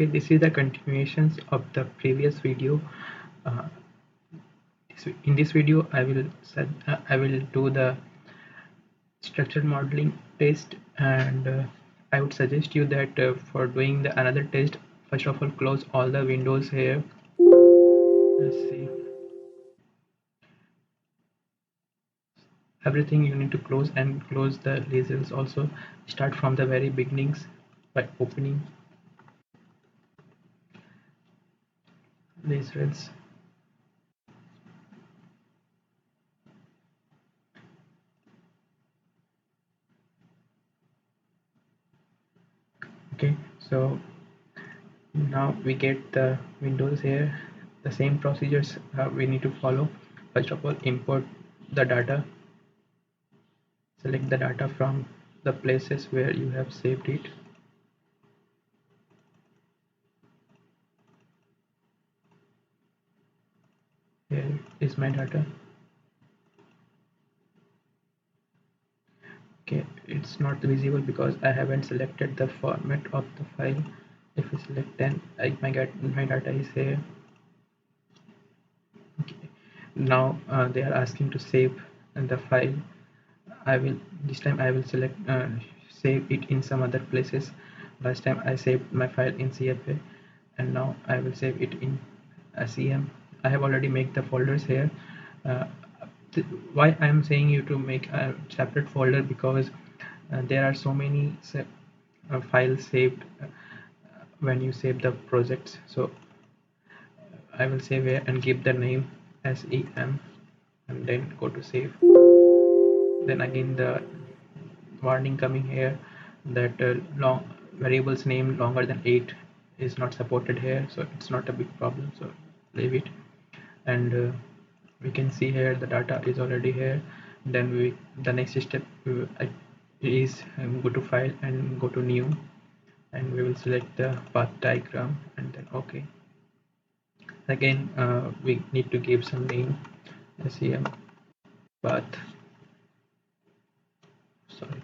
Okay, this is the continuations of the previous video. uh, in this video I will do the structured modeling test, and I would suggest you that for doing the another test, first of all close all the windows here. Let's see, everything you need to close, and close the lasers also. Start from the very beginnings by opening lasers. Okay, so now we get the windows here. The same procedures we need to follow. First of all, import the data. Select the data from the places where you have saved it. Here is my data. Okay, it's not visible because I haven't selected the format of the file. If we select, then my data is here. Okay. Now they are asking to save the file. I will this time I will select save it in some other places. Last time I saved my file in CFA, and now I will save it in SEM. I have already made the folders here. Uh, why I am saying you to make a separate folder, because there are so many files saved when you save the projects. So I will save here and give the name SEM, and then go to save. Then again the warning coming here that long variables name longer than 8 is not supported here, so it's not a big problem, so leave it. And we can see here the data is already here. Then the next step is go to file and go to new, and we will select the path diagram, and then okay. Again we need to give some name, SEM path, sorry,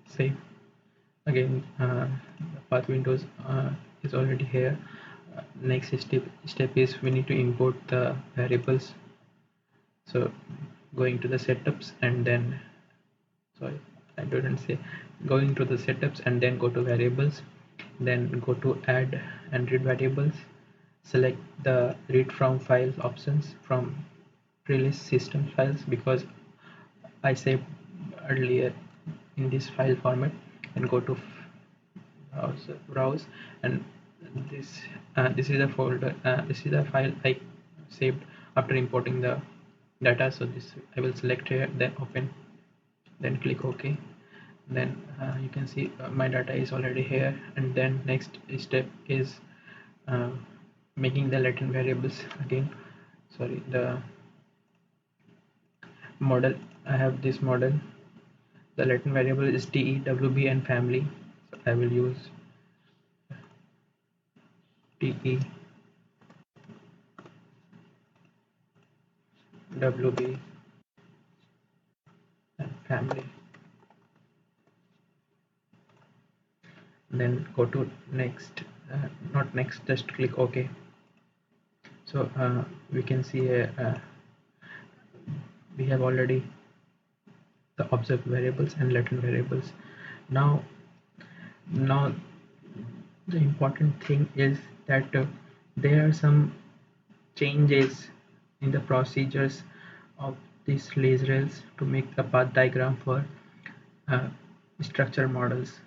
save. Again the path windows is already here. Next step is we need to import the variables. So going to the setups, and then sorry, I didn't say, going to the setups and then go to variables, then go to add and read variables. Select the read from files options from release system files, because I saved earlier in this file format. And go to browse, and this is a folder, this is a file I saved after importing the data. So this I will select here, then open, then click OK. Then you can see my data is already here. And then next step is uh, making the latent variables again. Sorry, the model, I have this model. The latent variable is TE, WB and family, so I will use TE, WB and family. Then go to next, not next, just click OK. So we can see here we have already the observed variables and latent variables. Now the important thing is that there are some changes in the procedures of these lasers to make the path diagram for uh, structure models.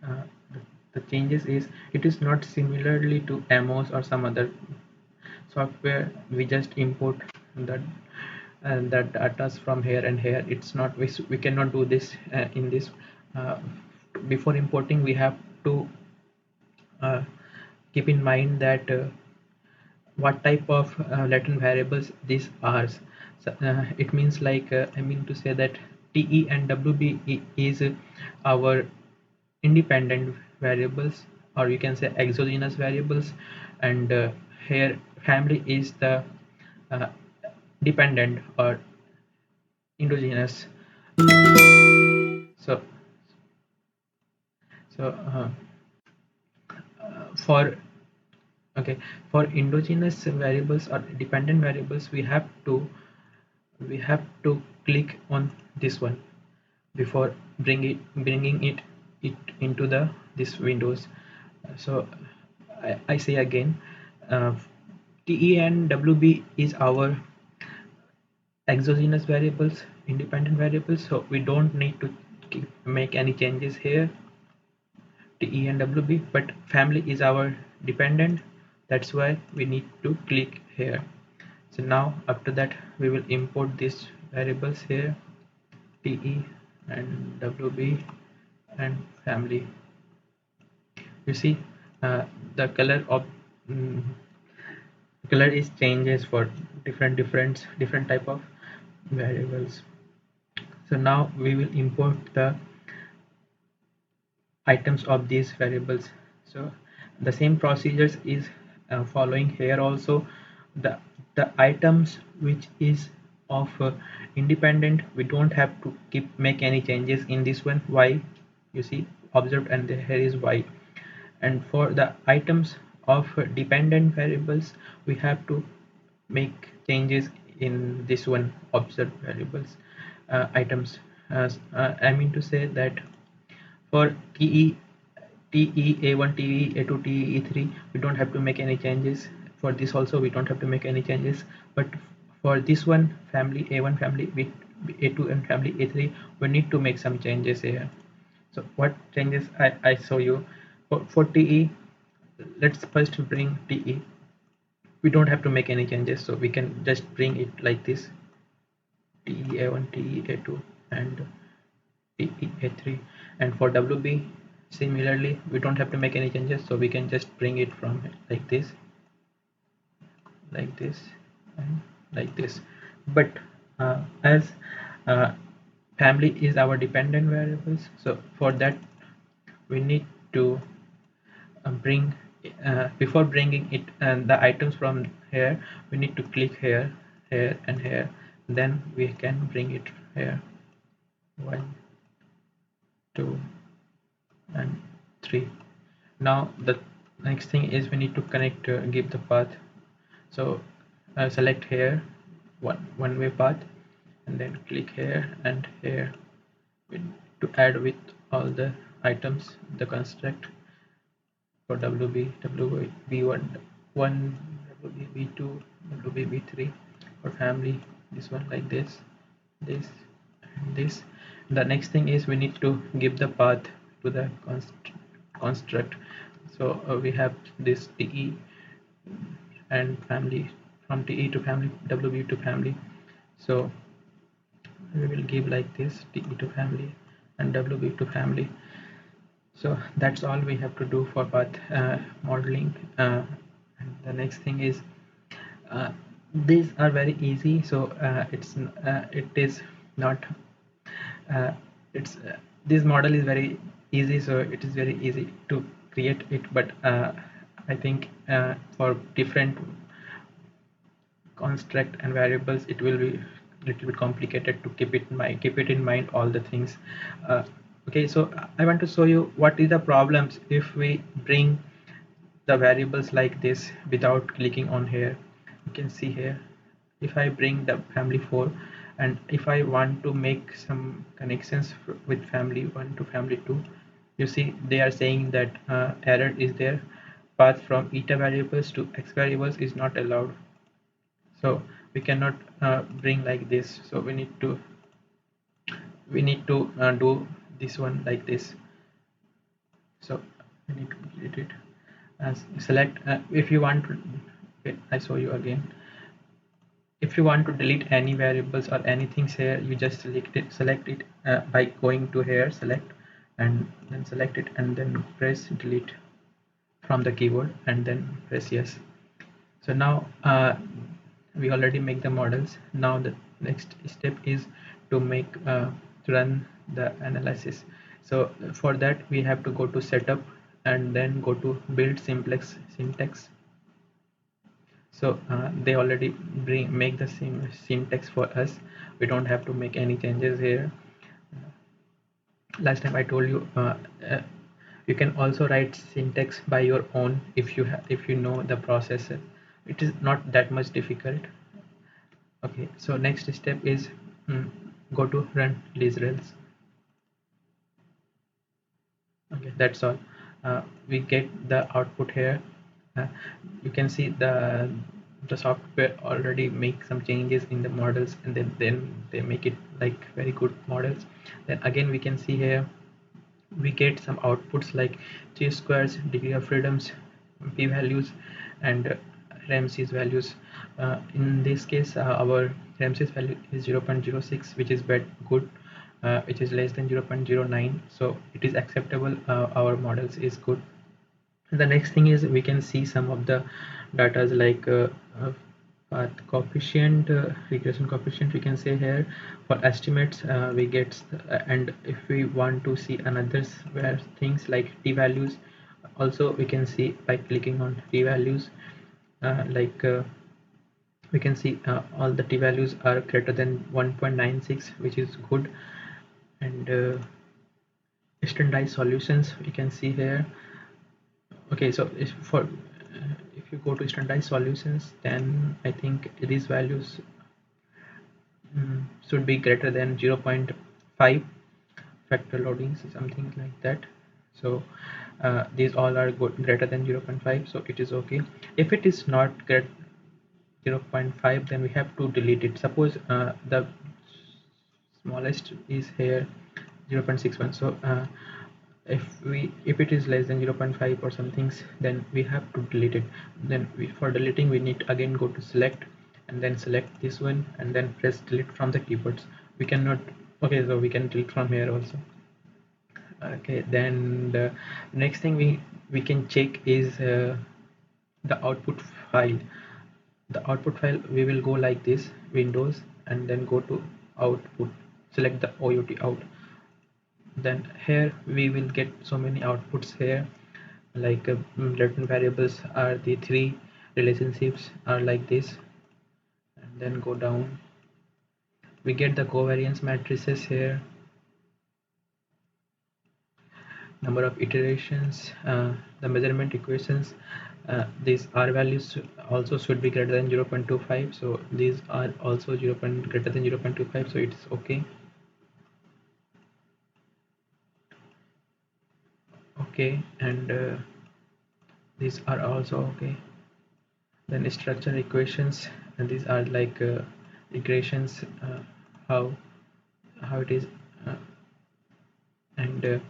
uh, the, the changes is it is not similarly to AMOS or some other software. We just import that and that data from here and here. It's not, we cannot do this in this. uh, Before importing we have to uh, keep in mind that what type of latent variables these are. So, it means like I mean to say that TE and WB is our independent variables, or you can say exogenous variables, and here family is the uh, dependent or endogenous. So So for okay, for endogenous variables or dependent variables, we have to click on this one before bringing it into the this windows. So I say again, uh, TE and WB is our exogenous variables, independent variables, so we don't need to make any changes here, TE and WB, but family is our dependent, that's why we need to click here. So now after that we will import these variables here, TE and WB and family. You see the mm, color is changes for different type of variables. So now we will import the items of these variables. So the same procedures is following here also. The items which is of independent, we don't have to keep make any changes in this one. Why? You see observed, and here is why. And for the items of dependent variables, we have to make changes in this one, observed variables items. I mean to say that for TE1, TE2, TE3, we don't have to make any changes. For this also, we don't have to make any changes. But for this one, family A1, family A2, and family A3, we need to make some changes here. So what changes I show you for TE? Let's first bring TE. We don't have to make any changes, so we can just bring it like this: TE1, TE2, and TE3. And for WB, similarly, we don't have to make any changes, so we can just bring it from like this, like this, and like this. But as uh, family is our dependent variables, so for that we need to bring before bringing it and the items from here, we need to click here, here, and here. Then we can bring it here. 1, 2, and 3. Now the next thing is we need to connect, give the path. So select here one way path, and then click here and here to add with all the items the construct for WB, WB1, WB2, WB3. For family, this one like this, and this. The next thing is we need to give the path to the construct. So we have this TE and family, from TE to family, WB to family. So we will give like this: TE to family and WB to family. So that's all we have to do for path modeling. And the next thing is uh, these are very easy. So it is not uh, it's this model is very easy, so it is very easy to create it. But I think for different construct and variables, it will be little bit complicated to keep it in mind all the things. uh, okay, so I want to show you what is the problems if we bring the variables like this without clicking on here. You can see here, if I bring the family 4, and if I want to make some connections with family 1 to family 2, you see they are saying that error is there, path from eta variables to x variables is not allowed. So we cannot bring like this, so we need to do this one like this. So we need to delete it as select if you want to. Okay, I show you again. If you want to delete any variables or anything here, you just select it by going to here, select, and then select it, and then press delete from the keyboard, and then press yes. So now we already make the models. Now the next step is to make to run the analysis. So for that we have to go to setup and then go to build simplex syntax. So they already make the same syntax for us. We don't have to make any changes here. Last time I told you, You can also write syntax by your own if you know the process. It is not that much difficult. Okay, so next step is mm, go to run these rails. Okay, that's all. We get the output here. uh, you can see the software already make some changes in the models, and then they make it like very good models. Then again we can see here we get some outputs like chi-squares, degree of freedoms, p-values, and Ramsey's values. In this case, our Ramsey's value is 0.06, which is good, which is less than 0.09, so it is acceptable. Our models is good. The next thing is we can see some of the data like uh, path coefficient, regression coefficient. We can say here for estimates we get, and if we want to see another where things like t-values, also we can see by clicking on t-values. Like we can see all the t-values are greater than 1.96, which is good. And standardized solutions we can see here. Okay, so if you go to standardized solutions, then I think these values should be greater than 0.5 factor loadings, something like that. So these all are greater than 0.5, so it is okay. If it is not great 0.5, then we have to delete it. Suppose the smallest is here 0.61, so if it is less than 0.5 or some things, then we have to delete it. Then for deleting we need again go to select, and then select this one, and then press delete from the keyboards. We cannot. Okay, so we can delete from here also. Okay, then the next thing we can check is the output file. The output file, we will go like this, Windows, and then go to output, select the OUT out. Then here we will get so many outputs here, like latent variables are the three, relationships are like this, and then go down, we get the covariance matrices here, number of iterations, the measurement equations. These R values also should be greater than 0.25, so these are also greater than 0.25, so it's okay. Okay, and these are also okay. Then structure equations, and these are like equations, how it is, uh, and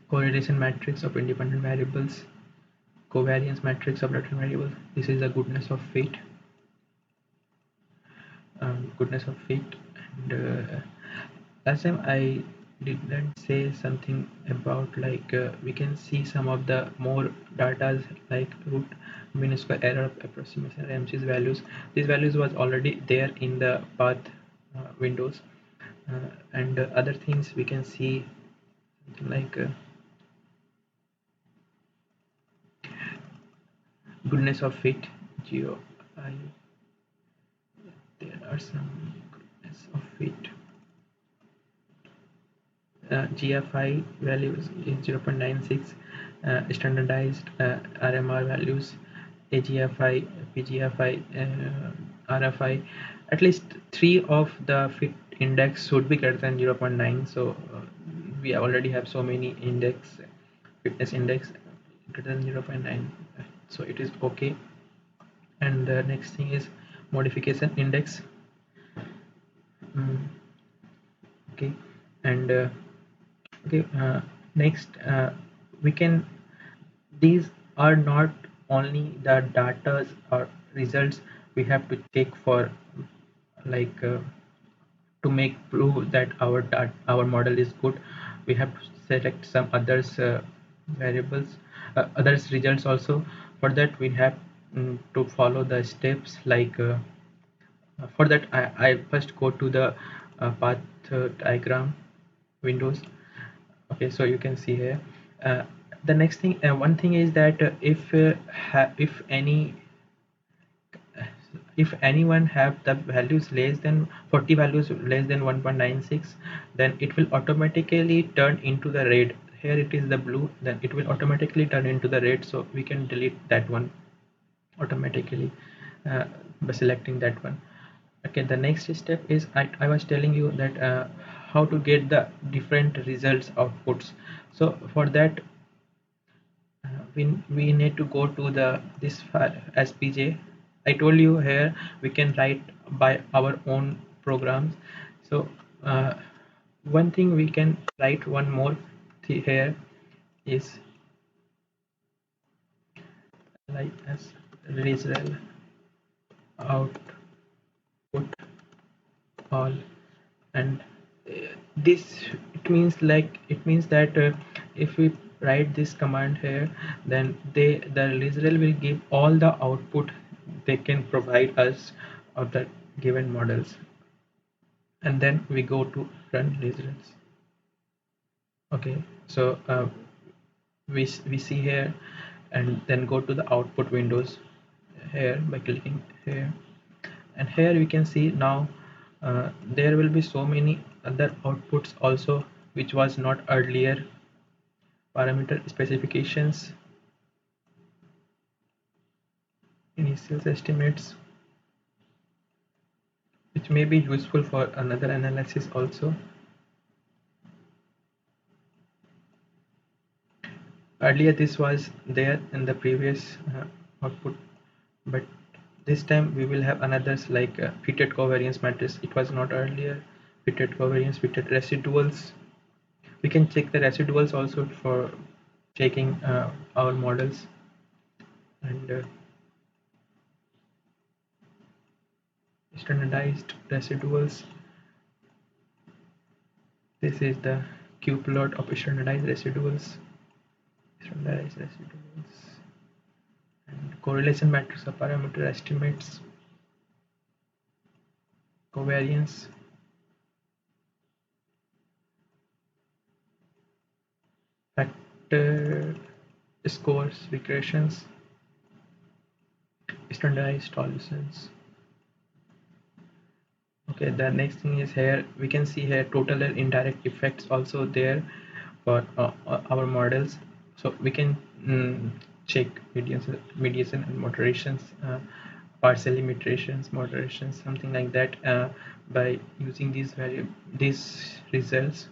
correlation matrix of independent variables, covariance matrix of dependent variables. This is the goodness of fit, goodness of fit. And last time I didn't say something about like we can see some of the more data like root mean square error approximation, Ramsey's values. These values was already there in the path windows, and other things we can see something like goodness of fit, geo. There are some goodness of fit. GFI values is 0.96, standardized RMR values, AGFI, PGFI, RFI. At least three of the fit index should be greater than 0.9. So we already have so many fitness index greater than 0.9. So it is okay. And the next thing is modification index. Mm, okay, and okay, next we can, these are not only the data or results we have to check for, like to make prove that our model is good, we have to select some others variables, others results also. For that we have to follow the steps, like for that I first go to the path diagram windows. Okay, so you can see here uh, the next thing, one thing is that if any if anyone have the values less than 40 values less than 1.96, then it will automatically turn into the red. Here it is the blue, then it will automatically turn into the red, so we can delete that one automatically uh, by selecting that one. Okay, the next step is I was telling you that how to get the different results outputs. So for that, we need to go to the this file spj. I told you here we can write by our own programs. So one thing we can write one more here is like as result output all. And this, it means that if we write this command here, then the Lizrel will give all the output they can provide us of the given models, and then we go to run Lizrels. Okay, so we see here, and then go to the output windows here by clicking here, and here we can see now there will be so many other outputs also which was not earlier. Parameter specifications, initial estimates, which may be useful for another analysis also. Earlier this was there in the previous output, but this time we will have another's like fitted covariance matrix. It was not earlier. Fitted covariance, fitted residuals. We can check the residuals also for checking our models. And standardized residuals. This is the qplot of standardized residuals. Standardized residuals and correlation matrix of parameter estimates, covariance, factor scores, regressions, standardized solutions. Okay, the next thing is here we can see here total and indirect effects also there for our models. So we can check mediation and moderations, partially moderations, something like that, by using these results.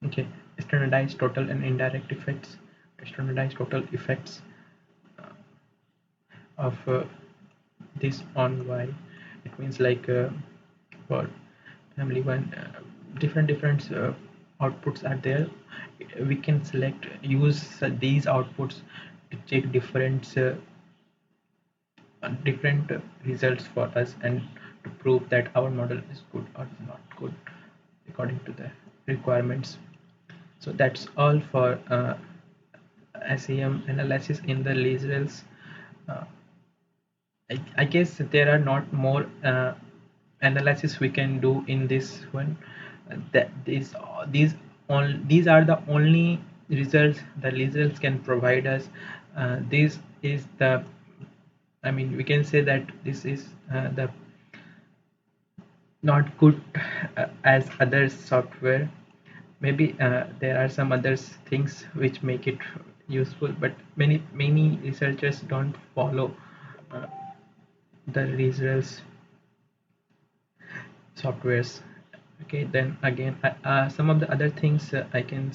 Okay, standardized total and indirect effects, standardized total effects of this on y. It means like for family one, different outputs are there. We can select use these outputs to check different results for us, and to prove that our model is good or not good according to the requirements. So that's all for SEM analysis in the Lizrels. Uh, I guess there are not more analysis we can do in this one. That these are the only results the Lizrels can provide us. This is the, I mean, we can say that this is the not good as other software. Maybe there are some other things which make it useful, but many researchers don't follow uh, the results softwares. Okay, then again some of the other things I can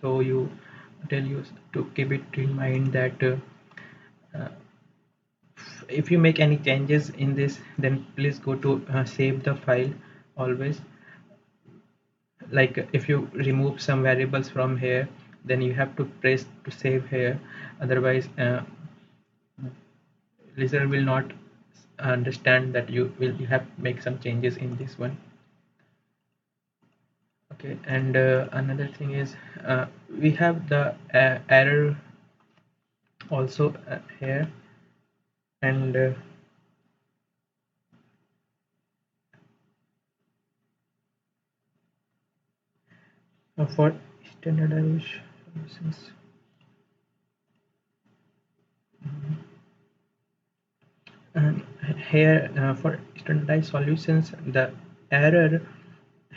show you, tell you to keep it in mind that uh, if you make any changes in this, then please go to save the file always. Like if you remove some variables from here, then you have to press to save here, otherwise listener will not understand that you have make some changes in this one. Okay, and another thing is we have the error also here, and for standardized solutions. here for standardized solutions, the error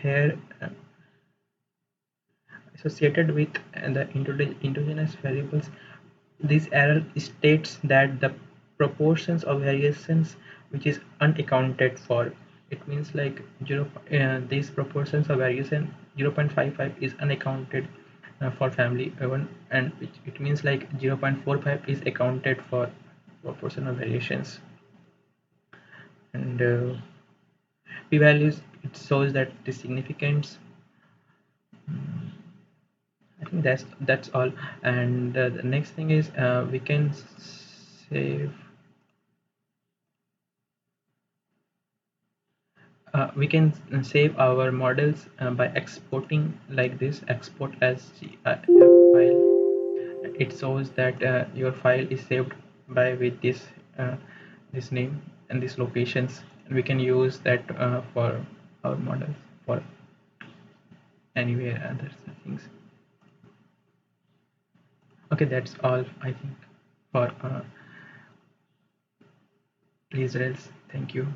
here associated with the endogenous variables. This error states that the proportions of variations which is unaccounted for. It means like these proportions of variation 0.55 is unaccounted for family one, and it means like 0.45 is accounted for proportion of variations. And p-values, it shows that the significance. I think that's all. And the next thing is we can save save our models by exporting like this. Export as file. It shows that your file is saved by with uh, this name and these locations, and we can use that for our models for anywhere other things. Okay, that's all I think for Israel's. Thank you.